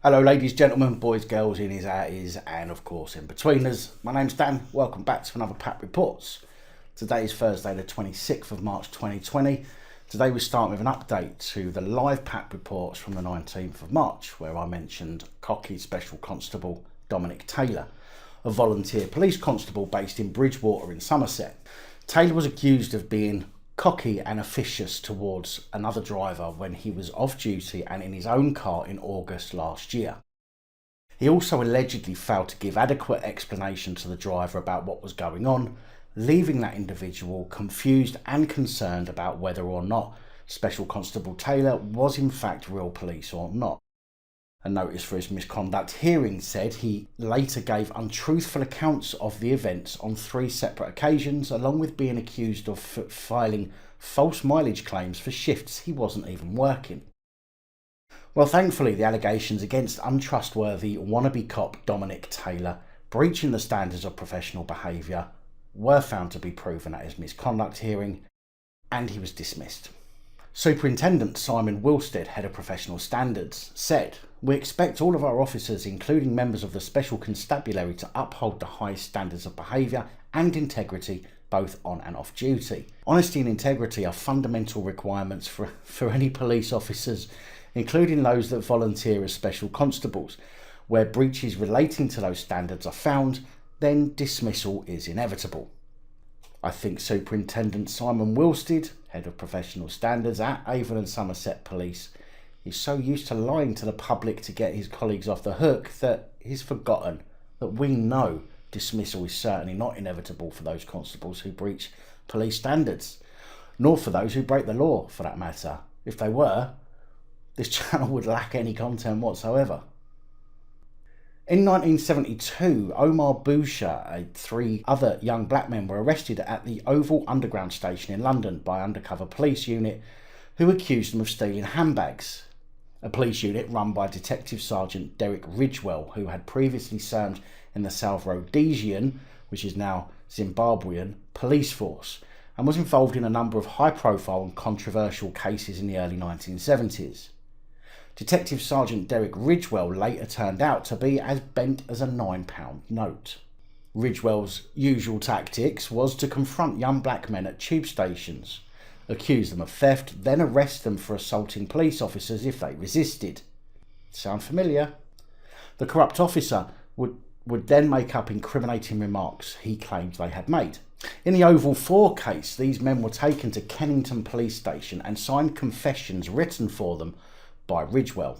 Hello ladies, gentlemen, boys, girls, innies, outies, and of course in betweeners. My name's Dan, welcome back to another PAP Reports. Today is Thursday the 26th of March 2020. Today we start with an update to the live PAP Reports from the 19th of March, where I mentioned cocky Special Constable Dominic Taylor, a volunteer police constable based in Bridgewater in Somerset. Taylor was accused of being cocky and officious towards another driver when he was off duty and in his own car in August last year. He also allegedly failed to give adequate explanation to the driver about what was going on, leaving that individual confused and concerned about whether or not Special Constable Taylor was in fact real police or not. A notice for his misconduct hearing said he later gave untruthful accounts of the events on 3 separate occasions, along with being accused of filing false mileage claims for shifts he wasn't even working. Well, thankfully, the allegations against untrustworthy wannabe cop Dominic Taylor breaching the standards of professional behaviour were found to be proven at his misconduct hearing, and he was dismissed. Superintendent Simon Wilstead, Head of Professional Standards, said, "We expect all of our officers, including members of the Special Constabulary, to uphold the highest standards of behaviour and integrity, both on and off duty. Honesty and integrity are fundamental requirements for any police officers, including those that volunteer as special constables. Where breaches relating to those standards are found, then dismissal is inevitable." I think Superintendent Simon Wilstead, Head of Professional Standards at Avon and Somerset Police, is so used to lying to the public to get his colleagues off the hook that he's forgotten that we know dismissal is certainly not inevitable for those constables who breach police standards, nor for those who break the law for that matter. If they were, this channel would lack any content whatsoever. In 1972, Omar Boucher and 3 other young black men were arrested at the Oval Underground station in London by undercover police unit who accused them of stealing handbags. A police unit run by Detective Sergeant Derrick Ridgewell, who had previously served in the South Rhodesian, which is now Zimbabwean, police force, and was involved in a number of high-profile and controversial cases in the early 1970s. Detective Sergeant Derrick Ridgewell later turned out to be as bent as a £9 note. Ridgewell's usual tactics was to confront young black men at tube stations, accuse them of theft, then arrest them for assaulting police officers if they resisted. Sound familiar? The corrupt officer would then make up incriminating remarks he claimed they had made. In the Oval 4 case, these men were taken to Kennington Police Station and signed confessions written for them by Ridgewell.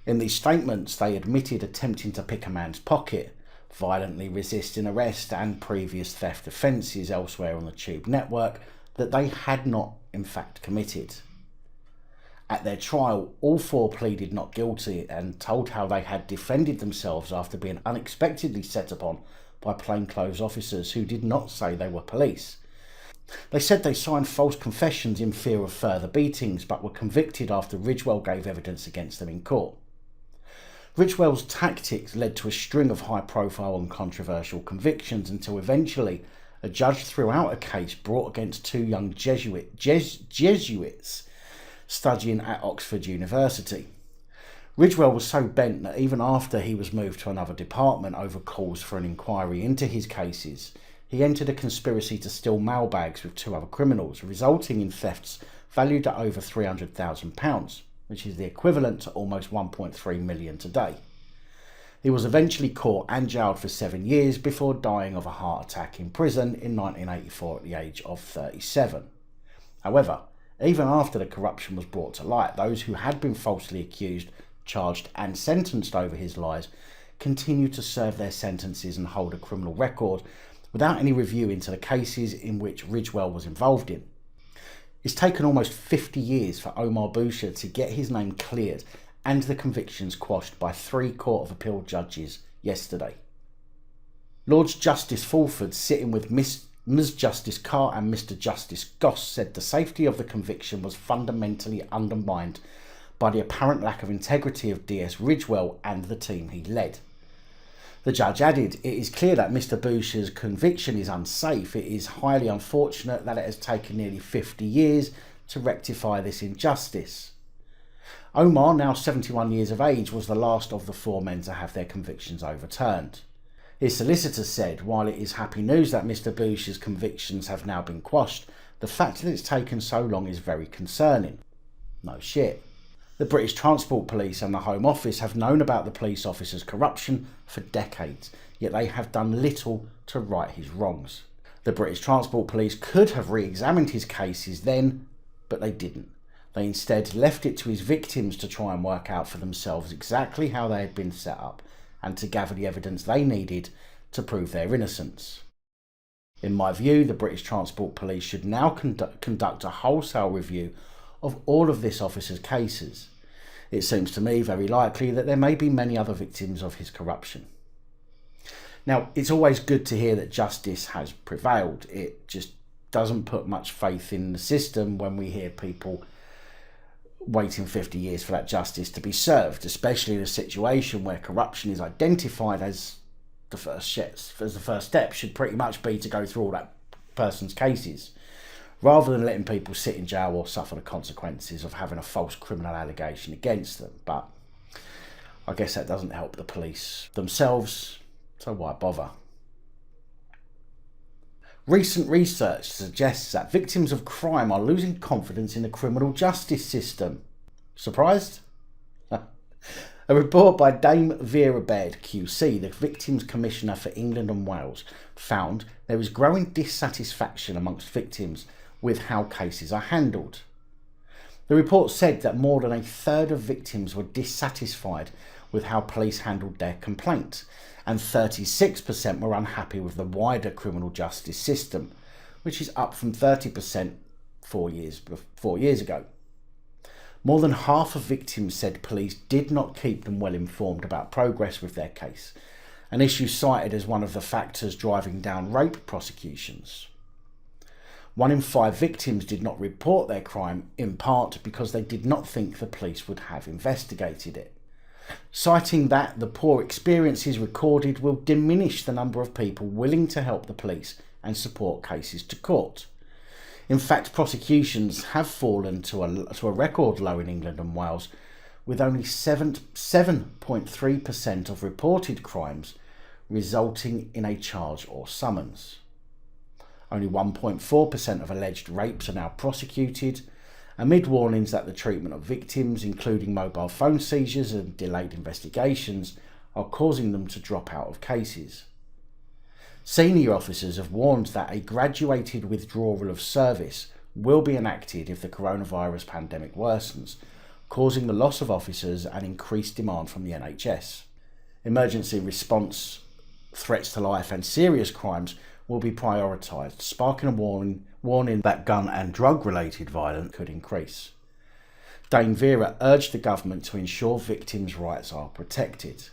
In these statements, they admitted attempting to pick a man's pocket, violently resisting arrest and previous theft offences elsewhere on the tube network that they had not in fact committed. At their trial, all 4 pleaded not guilty and told how they had defended themselves after being unexpectedly set upon by plainclothes officers who did not say they were police. They said they signed false confessions in fear of further beatings, but were convicted after Ridgewell gave evidence against them in court. Ridgewell's tactics led to a string of high-profile and controversial convictions until eventually a judge threw out a case brought against 2 young Jesuits studying at Oxford University. Ridgewell was so bent that even after he was moved to another department over calls for an inquiry into his cases, he entered a conspiracy to steal mailbags with 2 other criminals, resulting in thefts valued at over £300,000, which is the equivalent to almost 1.3 million today. He was eventually caught and jailed for 7 years before dying of a heart attack in prison in 1984 at the age of 37. However, even after the corruption was brought to light, those who had been falsely accused, charged and sentenced over his lies continued to serve their sentences and hold a criminal record without any review into the cases in which Ridgewell was involved in. It's taken almost 50 years for Omar Boucher to get his name cleared and the convictions quashed by 3 Court of Appeal judges yesterday. Lord Justice Fulford, sitting with Ms Justice Carr and Mr Justice Goss, said the safety of the conviction was fundamentally undermined by the apparent lack of integrity of DS Ridgewell and the team he led. The judge added, "It is clear that Mr Boucher's conviction is unsafe. It is highly unfortunate that it has taken nearly 50 years to rectify this injustice. Omar, now 71 years of age, was the last of the 4 men to have their convictions overturned. His solicitor said, while it is happy news that Mr Boucher's convictions have now been quashed, the fact that it's taken so long is very concerning. No shit. The British Transport Police and the Home Office have known about the police officer's corruption for decades, yet they have done little to right his wrongs. The British Transport Police could have re-examined his cases then, but they didn't. They instead left it to his victims to try and work out for themselves exactly how they had been set up and to gather the evidence they needed to prove their innocence. In my view, the British Transport Police should now conduct a wholesale review of all of this officer's cases. It seems to me very likely that there may be many other victims of his corruption. Now, it's always good to hear that justice has prevailed. It just doesn't put much faith in the system when we hear people waiting 50 years for that justice to be served, especially in a situation where corruption is identified as the first step should pretty much be to go through all that person's cases, rather than letting people sit in jail or suffer the consequences of having a false criminal allegation against them. But I guess that doesn't help the police themselves, so why bother? Recent research suggests that victims of crime are losing confidence in the criminal justice system. Surprised? A report by Dame Vera Baird QC, the Victims Commissioner for England and Wales, found there is growing dissatisfaction amongst victims with how cases are handled. The report said that more than a third of victims were dissatisfied with how police handled their complaints, and 36% were unhappy with the wider criminal justice system, which is up from 30% 4 years ago. More than half of victims said police did not keep them well informed about progress with their case, an issue cited as one of the factors driving down rape prosecutions. 1 in 5 victims did not report their crime, in part because they did not think the police would have investigated it, citing that the poor experiences recorded will diminish the number of people willing to help the police and support cases to court. In fact, prosecutions have fallen to a record low in England and Wales, with only 7.3% of reported crimes resulting in a charge or summons. Only 1.4% of alleged rapes are now prosecuted, amid warnings that the treatment of victims, including mobile phone seizures and delayed investigations, are causing them to drop out of cases. Senior officers have warned that a graduated withdrawal of service will be enacted if the coronavirus pandemic worsens, causing the loss of officers and increased demand from the NHS. Emergency response, threats to life and serious crimes will be prioritised, sparking a warning that gun and drug-related violence could increase. Dame Vera urged the government to ensure victims' rights are protected.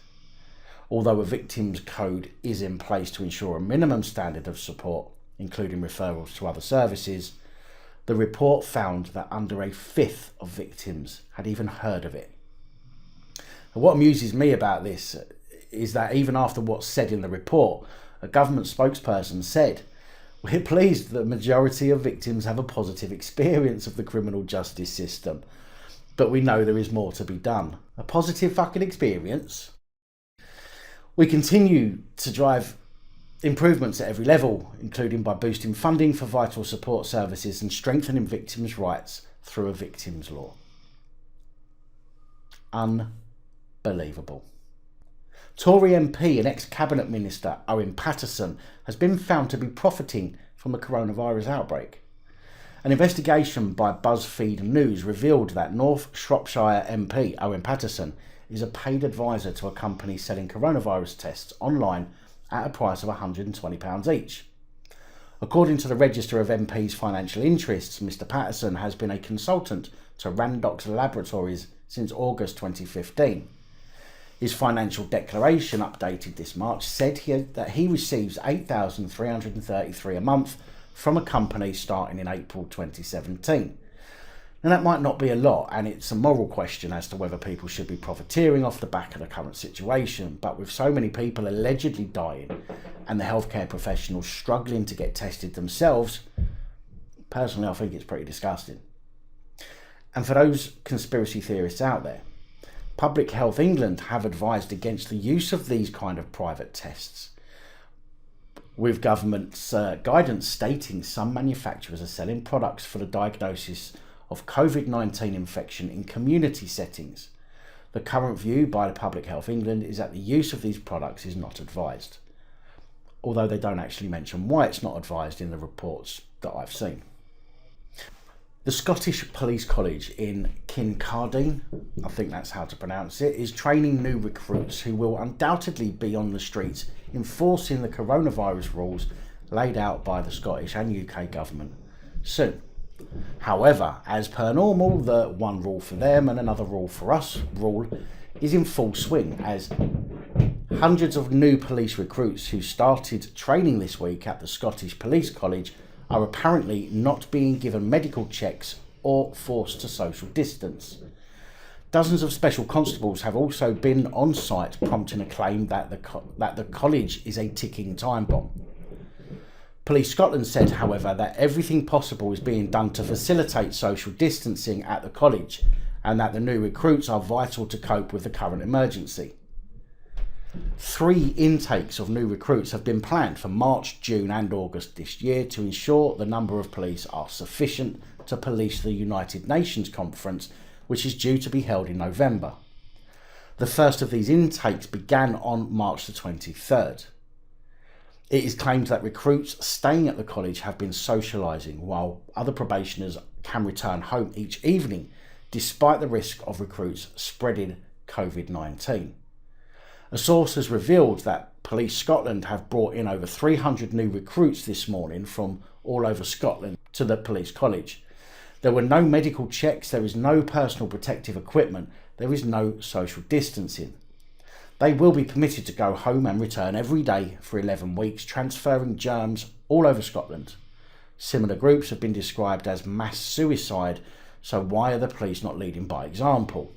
Although a victims code is in place to ensure a minimum standard of support, including referrals to other services, the report found that under a fifth of victims had even heard of it. And what amuses me about this is that even after what's said in the report, a government spokesperson said, "We're pleased that the majority of victims have a positive experience of the criminal justice system, but we know there is more to be done." A positive fucking experience? We continue to drive improvements at every level, including by boosting funding for vital support services and strengthening victims' rights through a victims' law. Unbelievable. Tory MP and ex-cabinet minister Owen Paterson has been found to be profiting from the coronavirus outbreak. An investigation by BuzzFeed News revealed that North Shropshire MP Owen Paterson is a paid advisor to a company selling coronavirus tests online at a price of £120 each. According to the Register of MP's Financial Interests, Mr Paterson has been a consultant to Randox Laboratories since August 2015. His financial declaration, updated this March, said that he receives $8,333 a month from a company starting in April 2017. Now, that might not be a lot, and it's a moral question as to whether people should be profiteering off the back of the current situation, but with so many people allegedly dying and the healthcare professionals struggling to get tested themselves, personally I think it's pretty disgusting. And for those conspiracy theorists out there, Public Health England have advised against the use of these kind of private tests, with government's guidance stating some manufacturers are selling products for the diagnosis of COVID-19 infection in community settings. The current view by the Public Health England is that the use of these products is not advised, although they don't actually mention why it's not advised in the reports that I've seen. The Scottish Police College in Kincardine, I think that's how to pronounce it, is training new recruits who will undoubtedly be on the streets enforcing the coronavirus rules laid out by the Scottish and UK government soon. However, as per normal, the one rule for them and another rule for us rule is in full swing, as hundreds of new police recruits who started training this week at the Scottish Police College are apparently not being given medical checks or forced to social distance. Dozens of special constables have also been on site, prompting a claim that the college is a ticking time bomb. Police Scotland said, however, that everything possible is being done to facilitate social distancing at the college, and that the new recruits are vital to cope with the current emergency. 3 intakes of new recruits have been planned for March, June and August this year to ensure the number of police are sufficient to police the United Nations conference, which is due to be held in November. The first of these intakes began on March the 23rd. It is claimed that recruits staying at the college have been socialising, while other probationers can return home each evening, despite the risk of recruits spreading COVID-19. A source has revealed that Police Scotland have brought in over 300 new recruits this morning from all over Scotland to the police college. There were no medical checks, there is no personal protective equipment, there is no social distancing. They will be permitted to go home and return every day for 11 weeks, transferring germs all over Scotland. Similar groups have been described as mass suicide, so why are the police not leading by example?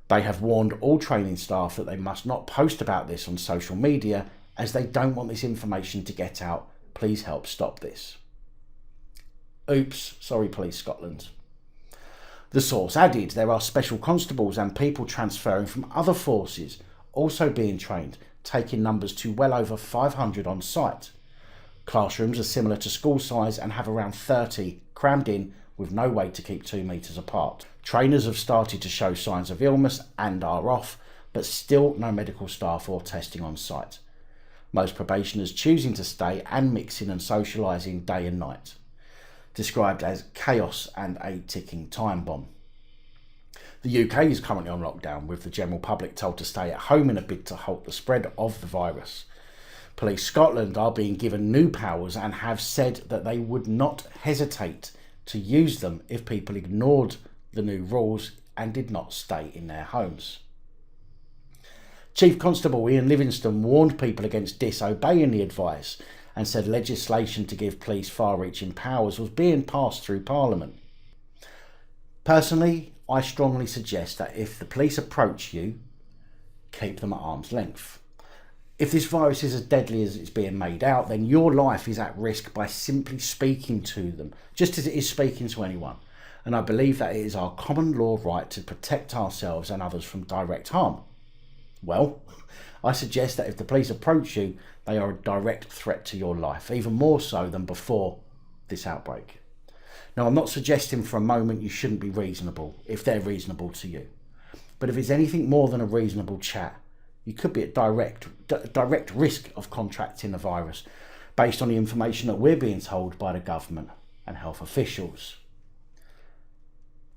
They have warned all training staff that they must not post about this on social media, as they don't want this information to get out. Please help stop this. Oops, sorry Police Scotland. The source added there are special constables and people transferring from other forces also being trained, taking numbers to well over 500 on site. Classrooms are similar to school size and have around 30 crammed in with no way to keep 2 metres apart. Trainers have started to show signs of illness and are off, but still no medical staff or testing on site. Most probationers choosing to stay and mixing and socialising day and night. Described as chaos and a ticking time bomb. The UK is currently on lockdown, with the general public told to stay at home in a bid to halt the spread of the virus. Police Scotland are being given new powers and have said that they would not hesitate to use them if people ignored the new rules and did not stay in their homes. Chief Constable Ian Livingston warned people against disobeying the advice and said legislation to give police far-reaching powers was being passed through Parliament. Personally, I strongly suggest that if the police approach you, keep them at arm's length. If this virus is as deadly as it's being made out, then your life is at risk by simply speaking to them, just as it is speaking to anyone. And I believe that it is our common law right to protect ourselves and others from direct harm. Well, I suggest that if the police approach you, they are a direct threat to your life, even more so than before this outbreak. Now, I'm not suggesting for a moment you shouldn't be reasonable if they're reasonable to you. But if it's anything more than a reasonable chat, you could be at direct risk of contracting the virus based on the information that we're being told by the government and health officials.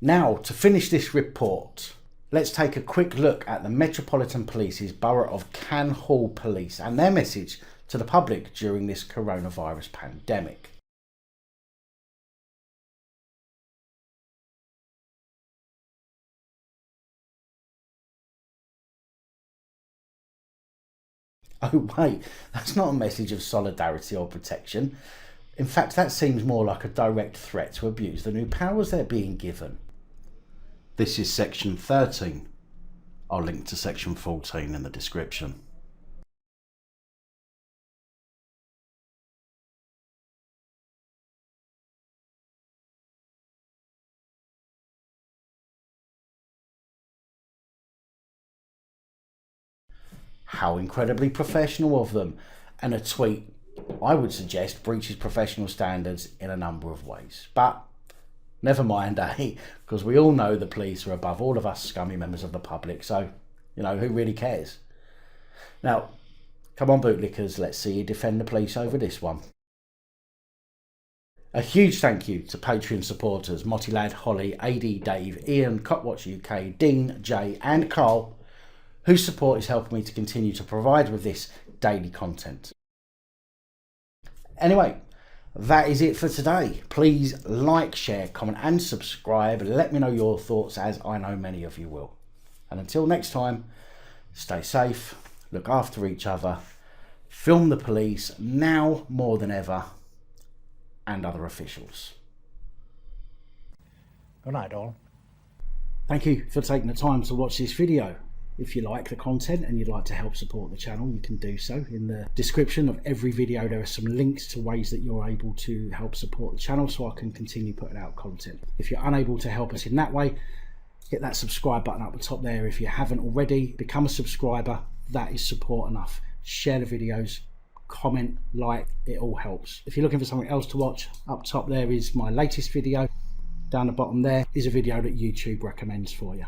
Now, to finish this report, let's take a quick look at the Metropolitan Police's Borough of Canhall Police and their message to the public during this coronavirus pandemic. Oh wait, that's not a message of solidarity or protection. In fact, that seems more like a direct threat to abuse the new powers they're being given. This is section 13. I'll link to section 14 in the description. How incredibly professional of them. And a tweet, I would suggest, breaches professional standards in a number of ways. But never mind, eh? Because we all know the police are above all of us scummy members of the public, so, you know, who really cares? Now, come on, bootlickers, let's see you defend the police over this one. A huge thank you to Patreon supporters Motty Lad, Holly, AD Dave, Ian, Copwatch UK, Dean, Jay and Carl, whose support is helping me to continue to provide with this daily content. Anyway, that is it for today. Please like, share, comment and subscribe. Let me know your thoughts, as I know many of you will. And until next time, stay safe, look after each other, film the police now more than ever, and other officials. Good night, all. Thank you for taking the time to watch this video. If you like the content and you'd like to help support the channel, you can do so. In the description of every video there are some links to ways that you're able to help support the channel so I can continue putting out content. If you're unable to help us in that way, hit that subscribe button up the top there. If you haven't already, become a subscriber. That is support enough. Share the videos, comment, like, it all helps. If you're looking for something else to watch, up top there is my latest video. Down the bottom there is a video that YouTube recommends for you.